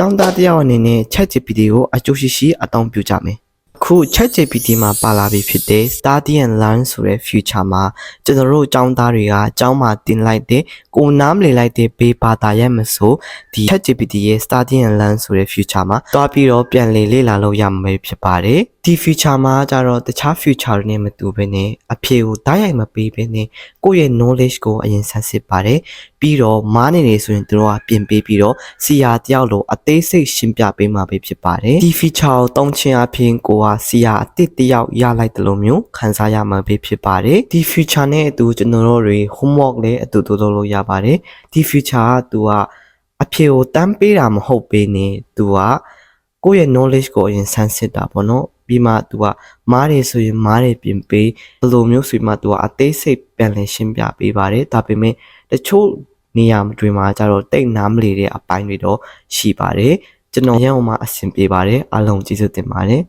ကျောင်းသားတယောက်အနေနဲ့ ChatGPT ကိုအကျိုးရှိရှိအသုံးပြုကြမယ်။ခု ChatGPT မှာပါလာပြီဖြစ်တဲ့ Study and Learn ဆိုတဲ့ feature မှာကျွန်တော်တို့ကျောင်းသားတွေကကျောင်းမှာတင်လိုက်တဲ့ကိုနားမလည်လိုက်တဲ့ဘေးဘာသာရပ်မဆိုဒီ ChatGPT ရဲ့ Study and Learn ဆိုတဲ့ feature မှာတွားပြီးတော့ပြန်လေ့လာလို့ရမှာဖြစ်ပါတယ်။ဒီ feature မှာကျတော့တခြား feature တွေနဲ့မတူဘဲနဲ့အဖြေကိုတိုက်ရိုက်မပေးဘဲနဲ့ကိုယ့်ရဲ့ knowledge ကိုအရင်ဆန်းစစ်ပါတယ်။ပြီးတော့မားနေနေဆိုရင်တို့ကပြင်ပေးပြီးတော့စီယာတယောက်လိုအသေးစိတ်ရှင်းပြပေးမှာပဲဖြစ်ပါတယ်။ဒီ feature ကိုသုံးခြင်းအပြင်ကိုကစီယာအသစ်တယောက်ရလိုက်တယ်လို့မျိုးခံစားရမှာပဲဖြစ်ပါတယ်။ဒီ feature နဲ့အတူကျွန်တော်တို့တွေ homework လည်းအတူတူလုပ်လို့ရပါတယ်။ဒီ feature ကသူကအဖြေကိုတန်းပေးတာမဟုတ်ဘဲနဲ့သူကကိုယ့်ရဲ့ knowledge ကိုအရင်ဆန်းစစ်တာပေါ့နော်။ပြီးမှသူကမားတယ်ဆိုရင်မားတယ်ပြင်ပေးဘယ်လိုမျိုးဆိုမှသူကအသေးစိတ်ပြန်လည်ရှင်းပြပေးပါတယ်ဒါပေမဲ့တချို့နေရာတွေမှာကျတော့တိတ်နားမလည်တဲ့အပိုင်းတွေတော့ရှိပါတယ်ကျွန်တော်ရန်ကုန်မှာအဆင်ပြေပါတယ်အားလုံးကျေးဇူးတင်ပါတယ်